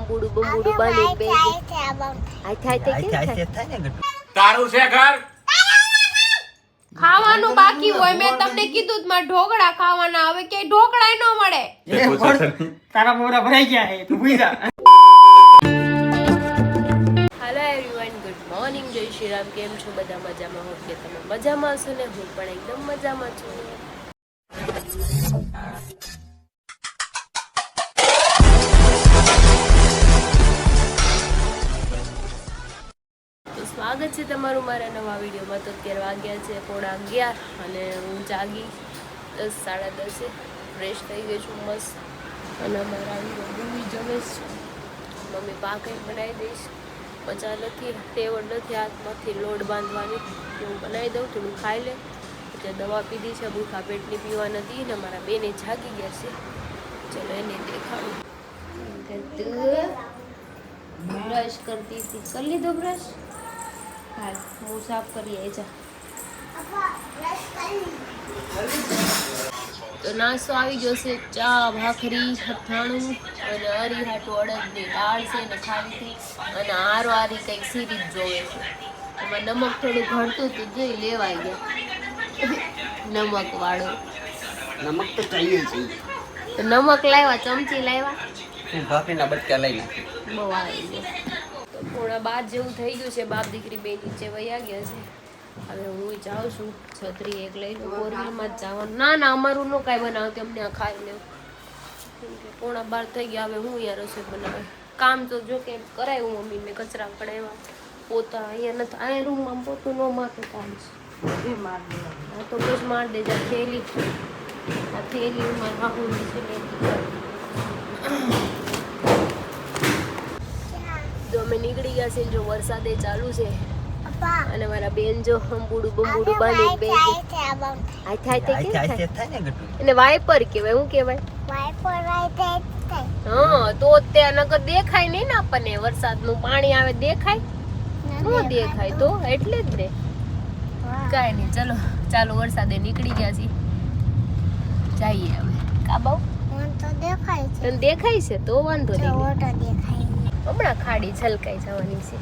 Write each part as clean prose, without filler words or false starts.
બંબુડું બંબુડું બાંધી બે તારું છે ઘર ખાવાનું બાકી હોય મેં તમને કીધું જ મારે ઢોકળા ખાવાના હવે કે ઢોકળા ન મળે તારા મોરા ભરાઈ ગયા હે તું ભૂઈ જા હેલો એવરીવન ગુડ મોર્નિંગ જય શ્રી રામ કેમ છો બધા મજામાં હો કે તમે મજામાં છો ને હું પણ એકદમ મજામાં છું સ્વાગત છે તમારું મારા નવા વિડીયોમાં તો અત્યારે વાગ્યા છે 11:30 અને હું જાગી 10 સાડા 10 ફ્રેશ થઈ ગઈ છું મસ્ત અને અમારા મમ્મી જમે છે મમ્મી પા કંઈ બનાવી દઈશ મજા નથી ટેવડ નથી હાથમાંથી લોડ બાંધવાની હું બનાવી દઉં થોડું ખાઈ લે એટલે દવા પીધી છે ભૂખા પેટની પીવા નથી ને મારા બેને જાગી ગયા છે ચલો એને દેખાડું બ્રશ કરતી હતી કરી લીધો બ્રશ હાલ હું સાફ કરી આવી જા તો નાસ્તો આવી ગયો છે ચા ભાખરી અથાણું અને અરીહાટું અડદની દાળ છે ને ખાવી અને આરો આરી કંઈક સિરીઝ જોવે છે એમાં નમક થોડું ઘટતું હતું જોઈ લેવાઈ ગયા નમક વાળો નમક તો ચાહીએ છે તો નમક લાવ્યા ચમચી લાવ્યા ભાખરીના બટકા લઈ નાખી બહુ આવી ગયો તો 11:30 જેવું થઈ ગયું છે બાપ દીકરી બે નીચે વયા ગયા છે હવે હું જાઉં છું છત્રી એક લઈને 4-વ્હીલમાં જ જવાનું ના અમારું નો કાંઈ બનાવતી અમને આ ખાઈ લેવું કેમ કે 11:30 થઈ ગયા હવે હું અહીંયા રસોઈ બનાવે કામ તો જો કે કરાયું મમ્મીને કચરા કઢાવ્યા પોતા અહીંયા નથી અહીંયા રૂમમાં પોતું ન માથે કામ છે એ માર દે તો બસ માર દે જા થેલી આ થેલી મારે હાહુની છે તો અમે નીકળી ગયા છે જો વરસાદે ચાલુ છે અને મારા બેન જો હંબુડું બંબુડું બાંધી બે એને વાઇપર કહેવાય શું કહેવાય હા તો ત્યાં નકર દેખાય નહીં ને આપણને વરસાદનું પાણી આવે દેખાય શું દેખાય તો એટલે જ ને કાંઈ નહીં ચલો ચાલો વરસાદે નીકળી ગયા છીએ જઈએ હવે કાબાઉ તને દેખાય છે તો વાંધો નહીં હમણાં ખાડી છલકાઈ જવાની છે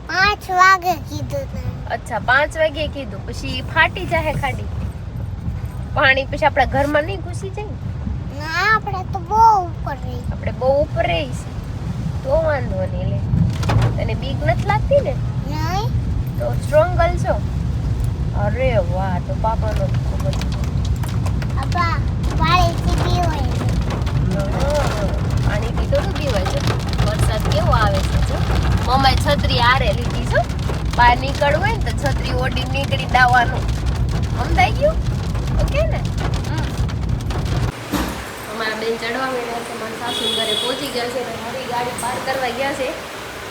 5 વાગે કીધું અચ્છા 5 વાગે કીધું પછી ફાટી જાય ખાડી પાણી પછી આપણા ઘરમાં નહીં ઘૂસી જાય ના આપણે તો બહુ ઉપર રહી આપણે બહુ ઉપર રહી છે તો વાંધો નહીં લે તને બીક નથી લાગતી ને નહીં તો સ્ટ્રોંગ ગર્લ છો અરે વાહ તો પાપાનો ખબર અપા પાણીથી પીવાય પાણીથી તો પીવાય છે વરસાદ કેવો આવે છે જો મમ્માએ છત્રી આરે લીધી છો બહાર નીકળવું હોય ને તો છત્રી ઓડી નીકળી દાવાનું સમજાઈ ગયું ઓકે ને અમારા બેન ચડવા માંડ્યા છે મારા સાસુ ઘરે પહોંચી ગયા છે અને મારી ગાડી પાર કરવા ગયા છે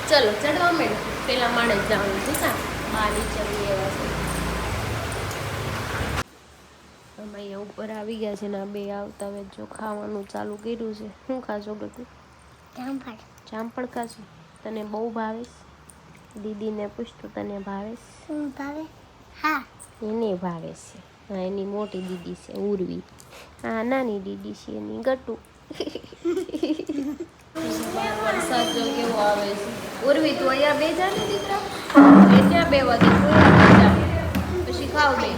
ચલો ચડવા માંડ પેલા માણસ જવાનું છે સા બહાર નીચે એવા છે અમે અહીંયા ઉપર આવી ગયા છે ને આ બે આવતા હવે જો ખાવાનું ચાલુ કર્યું છે શું ખાશો બધું જામફળ ખાશું તને બહુ ભાવેશ દીદીને પૂછતું તને ભાવેશ શું ભાવે હા એને ભાવે છે હા એની મોટી દીદી છે ઉર્વી હા નાની દીદી છે એની ગટુ વરસાદ જો કેવો આવે છે ઉર્વી તું અહીંયા બે જા ને દીકરા એ ત્યાં બે વાગે પછી ખાવ બે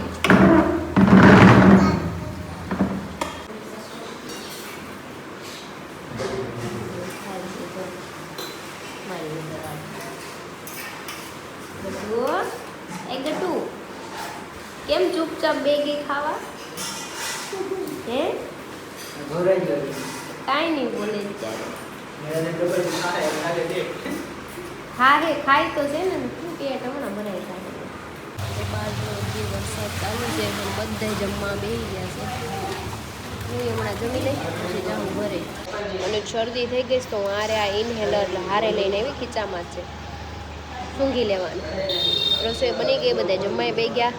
કેમ ચૂપચાપ બે ગઈ ખાવા હે કાંઈ નહીં બોલે ત્યારે હા રે ખાય તો છે ને શું કે હમણાં ભરાય ખાય બહાર વરસાદ ચાલુ છે પણ બધા જમવા બેસી ગયા છે હું હમણાં જમી લઈ પછી જાઉં ઘરે અને શરદી થઈ ગઈ તો હું હારે આ ઇન્હેલર હારે લઈને એવી ખીચામાં જ છે સૂંઘી લેવાનું રસોઈ બની ગઈ બધા જમવાય બે ગયા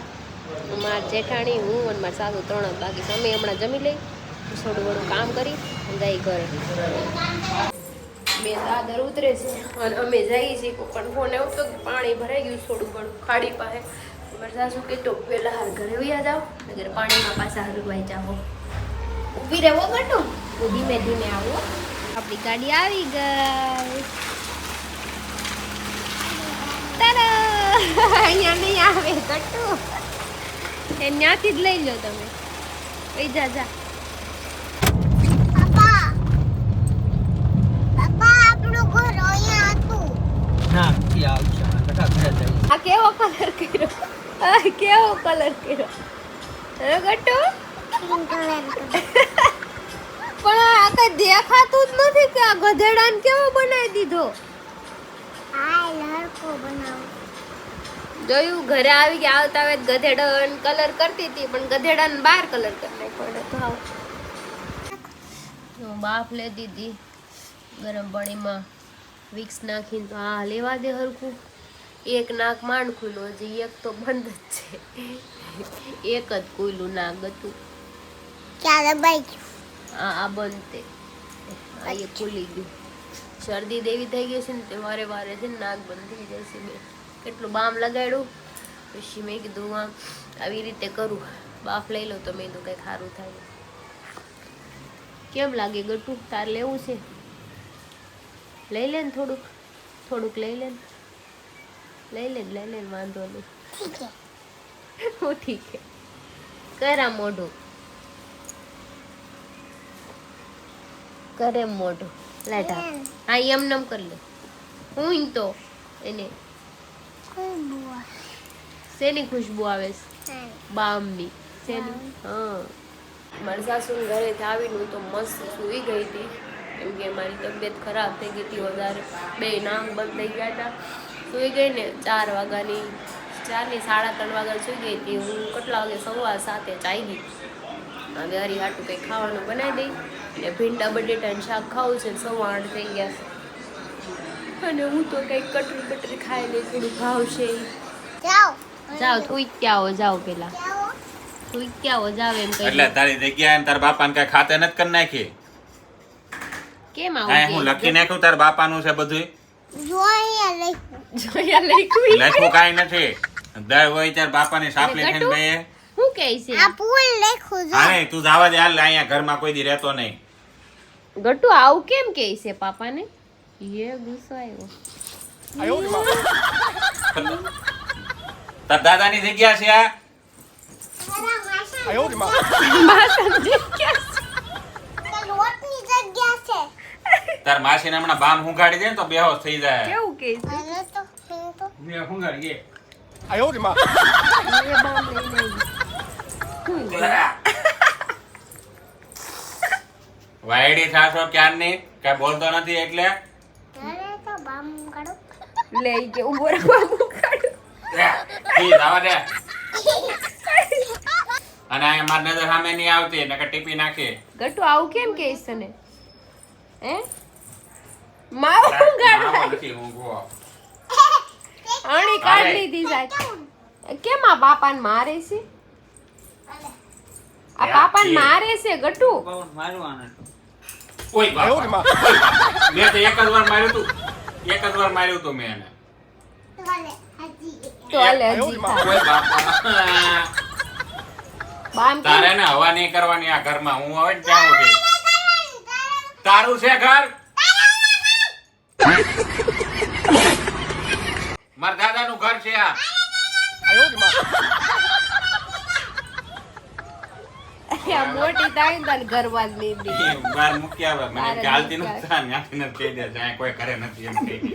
મારા જેઠાણી હું અને મારા સાસુ 3 જ બાકી અમે હમણાં જમી લઈ થોડું ઘણું કામ કરી જઈ ઘરે બે દાદર ઉતરે છે અને અમે જઈએ છીએ પણ ફોન આવ્યો તો પાણી ભરાઈ ગયું થોડું ઘણું ખાડી પાસે મારા સાસુ કીધું પહેલાં હાલ ઘરે વયા જાઓ અગર પાણીમાં પાછા હલવાઈ જાઓ ઊભી રહેવો ગટું હું ધીમે ધીમે આવો આપણી ગાડી આવી ગઈ. તારા અહીંયા નહીં આવે કટુ. એ ત્યાંથી જ લઈ લો તમે. એ જા જા. પાપા પાપા આપણું ઘર અહીંયા હતું. ના નથી આવશે બેટા ઘરે જઈએ. આ કેવો કલર કર્યો? આ કેવો કલર કર્યો? હે ગટુ? પિંક કલર પણ આ કઈ દેખાતું જ નથી કે આ ગધેડાને કેવો બનાવી દીધો. આ લડકો બનાવો. જોયું ઘરે આવી ગયા આવતા આવે ગધેડાને કલર કરતી હતી પણ ગધેડાને બહાર કલર કરી નાખ્યો. તો આવ બાફ લે દીધી ગરમ પાણીમાં વિક્સ નાખીને. તો આ લેવા દે હરખું. એક નાક માંડ ખુલ્લું, હજી એક તો બંધ જ છે. એક જ ખુલ્લું નાક હતું. ક્યારે દબાઈ ગયું? આ બંધ તે આ એ ખુલી ગયું. શરદી દેવી થઈ ગઈ છે ને તે વારે વારે છે ને નાક બંધ થઈ જાય છે. બે કેટલું બામ લગાડ્યું પછી મેં કીધું આમ આવી રીતે કરું, બાફ લઈ લઉં તો મેં કીધું કંઈક સારું થાય. કેમ લાગે ગટુ? તાર લેવું છે? લઈ લે ને થોડુંક થોડુંક લઈ લે ને. લઈ લે વાંધો નહીં. ઠીક છે. હું ઠીક છે. કરા મોઢું કરે મોઢું લાટા. હા એમ નમ કરી લે. હું તો એને કોઈ બુઆ શેની ખુશ્બુ આવે છે? નહીં. બામની. શેની? હા મારી સાસુને ઘરેથી આવીને હું તો મસ્ત સૂઈ ગઈ હતી કેમ કે મારી તબિયત ખરાબ થઈ ગઈ હતી વધારે. બે નામ બંધ થઈ ગયા હતા. સૂઈ ગઈ ને 4 વાગ્યાની 4 ની 3:30 વાગ્યા સૂઈ ગઈ હતી હું. કેટલા વાગે? 7:15 ચાઈ. હવે હરી હાટું કંઈ ખાવાનું બનાવી દઈ ને ભીંડા બટેટાનું શાક ખાવું છે. 8:15 થઈ ગયા છે અને હું તો કંઈક કટરી બટરી ખાઈ લઈ. થોડું ભાવશે. જાઓ જાઓ તું ક્યાં હો? જાઓ પેલા જાઓ. તું ક્યાં હો? જાવ એમ એટલે કહી. તારી જગ્યાએ ને તારા બાપાને કઈ ખાતે નથી કરી નાખી. કેમ કાંઈ હું આવું લખી નાખ્યું તારા બાપાનું છે બધું? જો અહીંયા લખ્યું. જોયા લખ્યું લખ્યું કાંઈ નથી. દર હોય તારા બાપાની સાપલી થઈને બે. શું કહે છે? આ પુલ લખ્યું જો. હા તું જવા દે હાલ, અહીંયા ઘરમાં કોઈ દી રહેતો નહીં. ગટ્ટુ આવું કેમ કહે છે પાપાને? એ ગુસ્સો આવ્યો. તાર દાદાની જગ્યા છે આ. તારા માસા માં સમજી ગયા છે. તારા રોટની જગ્યા છે. તાર માસીને હમણાં બામ હુંગાડી દે ને તો બેહોશ થઈ જાય. કેવું કહે છે? અને તો હું તો બે હુંગાડી દે. એ બામ લઈને આવી. વાયડી થાશો ક્યારની કઈ બોલતો નથી એટલે. અરે તો બામ કાઢો. લઈ કે ઉભો રાખવા કાઢું. ઈ જવા દે. અને આ માર નજર સામે નહીં આવતી નકર ટીપી નાખી. ગટ્ટુ આવું કેમ કહે છે ને? હે માવો માવો ગાડવા નથી ઊંઘવો. આણી કાઢ લીધી સાહેબ. કેમ આ પાપાને મારે છે? આ પાપાને મારે છે ગટ્ટુ. મારવાના ઓય બાપા. મેં તો એક જ વાર માર્યું તું. એક જ વાર માર્યું તું મેં એને. ભલે હજી તો હાલે હજી ખા. ઓય બાપા. બામ કેમ? તારે ને હવા નહીં કરવાની આ ઘરમાં. હું આવે ને ત્યાં ઉઠી. તારું છે ઘર? મારા દાદાનું ઘર છે આ. આ મોટી તાઈ તાર ઘરવાળ લીધી. બહાર મૂકી આવે. મને તારે ચાલતી મૂકી નથી થા, ત્યાંથી નથી કહી દે જ્યાં કોઈ ઘરે નથી એમ કહી દે.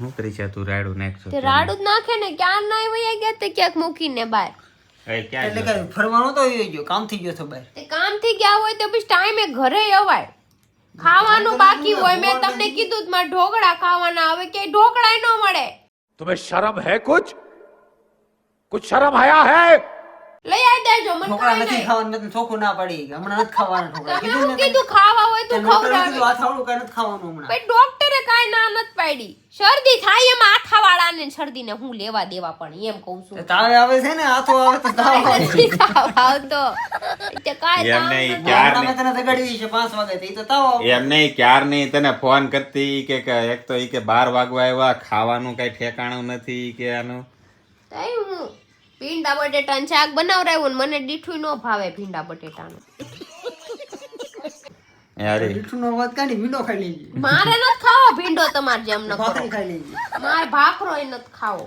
હું કરી છે તું રાડું નાખશો? તે રાડું જ નાખે ને ક્યાં ના વયા ગયા તે ક્યાંક મૂકીને બહાર. એટલે કે ફરવાનો તો એ ગયો કામ થઈ ગયો તો બહાર. તે કામ થી ગયા હોય તો પછી ટાઈમે ઘરે અવાય. ખાવાનું બાકી હોય મેં તમને કીધું જ મારે ઢોકળા ખાવાના. હવે કે ઢોકળા ન મળે. तुम्हें शर्म है कुछ शर्म आया है? લઈ આવી દેજો મને ઢોકળા કાંઈ નથી નહીં. ખાવાનું નથી ચોખ્ખું ના પડી કે હમણાં નથી ખાવાના ઢોકળા. તમે હું કીધું ખાવા હોય તો ખવડાવે. આ થાળું કઈ નથી ખાવાનું હમણાં. પછી ડોક્ટરે કાંઈ ના નથી પાડી. શરદી થાય એમાં આથાવાળાને શરદીને હું લેવા દેવા પણ એમ કહું છું. તાવે આવે છે ને આથો આવે તો તાવ આવે. નથી તાવ આવતો. તે કાંઈ એમ તાવ નહીં, નથી. ક્યાર હમણાં મેં તને જગાડી છે 5 વાગે તો તો તાવ આવે. એમ નહીં, ક્યાર નહીં તને ફોન કરતી કે એક તો ઈ કે 12 વાગવા આવ્યા, ખાવાનું કઈ ઠેકાણું નથી કે આનું. તઈ હું ભીંડા બટેટાનું શાક બનાવરાયું ને મને દીઠું ન ભાવે ભીંડા બટેટાનું. યાર મીઠુંનો વાત કાઢી ભીંડો ખાઈ લેજે, મારે નથી ખાવો ભીંડો તમારે જેમ ન કરો ભાખરી ખાઈ લેજે. મારે ભાખરો નથી ખાવો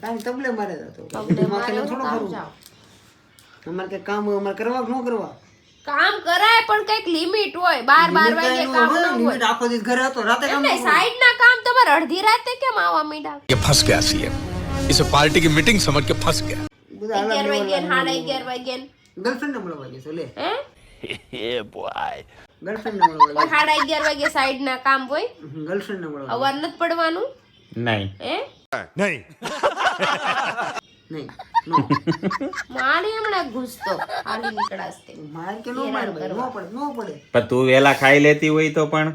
કાંઈ તબલે મારે જતો તમને માથે મારે થોડો કામ ફરવું. જાઓ. અમારે કઈ કામ હોય અમારે કરવા કે ન કરવા? કામ કરાય પણ કઈક લિમિટ હોય 12 વાગે કામ ન હોય લિમિટ આખો દિવસ ઘરે હતો, રાતે કામ એમને ન હોય. સાઈડ ના કામ તમારે અડધી રાતે કેમ આવવા માંડ્યા ये फंस गया सीएम, इसे पार्टी की मीटिंग समझ के फंस गया। બધા 11 અલગ વાગ્યા લેવલના 11:30 વાગ્યા ગર્લફ્રેન્ડ ને મળવા જઈશું લે, હે ગર્લફ્રેન્ડ ને મળવા કોઈ 11:30 વાગે સાઈડ ના કામ હોય ગર્લફ્રેન્ડ ને મળવા અવાર નથી પડવાનું નહીં હે નહીં નો મારી હમણાં ઘૂસતો હાલી નીકળાશ તે માર કે નો માર ભાઈ, નો પડે નો પડે. પણ તું વેલા ખાઈ લેતી હોય તો પણ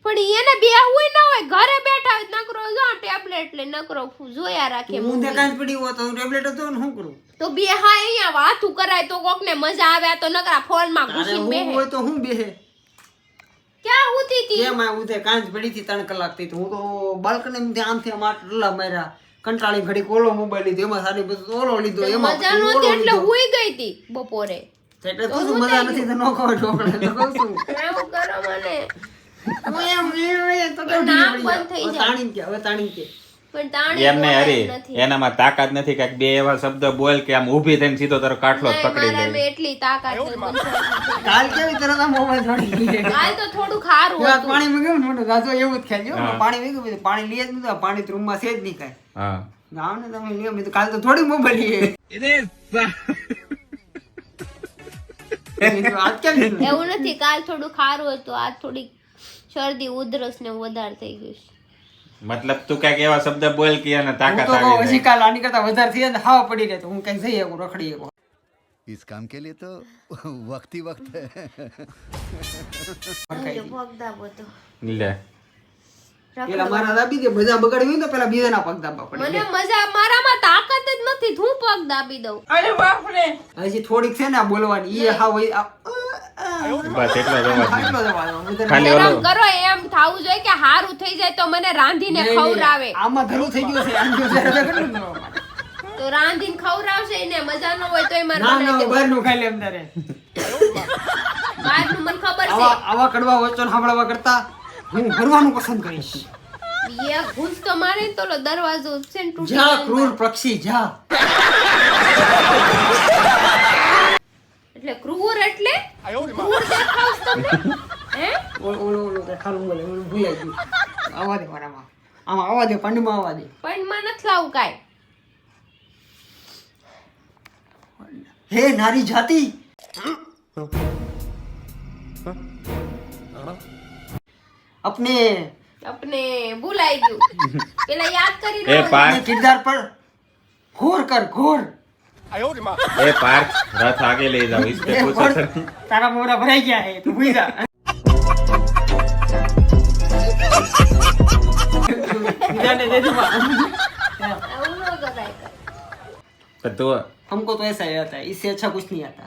પણ એને બે હોય ન હોય ઘરે બેઠા હોય નકરો જો ટેબ્લેટ લે નકરો જોયા રાખે હું તે કાંઈ પડી હોત તો ટેબ્લેટ હતો ને શું કરું? તો બે હા અહીંયા વાતું કરાય તો કોકને મજા આવે આ તો નકરા ફોન માં તારે ઘૂસીને હું બેહે હોય તો હું બેહે ક્યાં હુતી તી કેમ આ ઉધે કાંચ પડી હતી 3 કલાક થી, તો હું તો બાલ્કની માંથી આમથી આમ આટલા માર્યા, કંટાળી ઘડી કોલો મોબાઈલ લીધો, એમાં સારી બધું ઓલો લીધો, એમાં મજા પછી નહોતી ઓલો એટલે લીધો. હુઈ ગઈ તી બપોરે એટલે તો શું મજા નથી તો નો ખાવ ઢોકળા તો કહું છું. એવું કરો મને હું એમ તો કેમ નાક ઢીલી બંધ થઈ પડી જાય. હવે તાણી કે હવે તાણી કે પણ તાણી એમ નહીં હરી નથી એનામાં તાકાત નથી કે બે એવા શબ્દ બોલ કે આમ ઊભી થઈને સીધો તારો કાટલો જ પકડી મારા લે એટલી તાકાત નથી કાલ કેવી તરત આ મોબાઈલ છોડી દીધો. કાલ તો થોડું ખારું જો આ હતું પાણી માં ગયું ને મને ગાજો એવું જ ખાઈ હા. પાણી વીગું બધું પાણી લઈએ જ નહીં, પાણી તો રૂમમાં છે જ નહીં કાંઈ. હા ગાવ ને તમે લ્યો, મેં તો કાલ તો થોડી મોબાઈલ લઈએ. આજ કેમ લીધું? એવું નથી કાલ થોડું ખારું હતું આજ થોડી શરદી ઉધરસ ને વધારે થઈ ગયું છે. મતલબ તું કઈક એવા શબ્દ બોલ કે એને હું તાકાત તો કહું આવી હજી જાય કાલ આની કરતા વધારે થઈ જાય ને હાવ પડી રહે તો હું કઈ જઈ શકું, રખડી શકું. इस काम के लिए तो वक्त ही वक्त है। ભગદાબો તો લે પેલા મારા દાબી દે, બધા બગાડી હોય ને તો પેલા બીજાના પગ દાબવા પડે. મને મજા મારામાં તાકાત જ નથી હું પગ દાબી દઉં હજી થોડીક છે ને આ બોલવાની, એ હાવ બસ એટલો જ અવાજ એટલો જ અવાજ આવે. બધાને ખાલી શરમ ઓલું કરો એમ થાવું જોઈએ કે હારું થઈ જાય તો મને રાંધીને નહીં, નહીં, ખવડાવે આમાં ધરું થઈ ગયું છે, આમ જો જરા તો કેટલું ધરવા માંડે. તો રાંધીને ખવડાવશે એને મજા ન હોય તો એ મને ના બનાવી ના દેવું બહારનું ખાઈ લે એમ તારે. બહારનું મને ખબર છે આવા કડવા વચન સાંભળવા કરતા હું ભરવાનું પસંદ કરીશ. એ ઘૂસ તો મારે ને તો ઓલો દરવાજો છે ને તૂટી જા ગયો ને. ક્રૂર પક્ષી જા. એટલે ક્રૂર એટલે ક્રૂર દેખાવશ તમને હે ઓલો તે ખાલું બોલે, ઓલું ભૂલાઈ ગયું. આવા દે મારામાં, આમાં આવા દે, પાંડમાં આવા દે. પણ માં નથી લાવું કાંઈ હે નારી જાતિ, अपने આપને ભૂલાઈ ગયું પેલા યાદ કરી એ લો પાર अपने किरदार पर घोर कर घोर. એ પાર્ક રથ આગે ले जाओ इस पे ए, कुछ पर असर नहीं। तारा मोरा भराई गया है, तू हुई जा. जाने दे दी बात. આવું ન કરાય तो तू हमको तो ऐसा ही आता है, इससे अच्छा कुछ नहीं आता.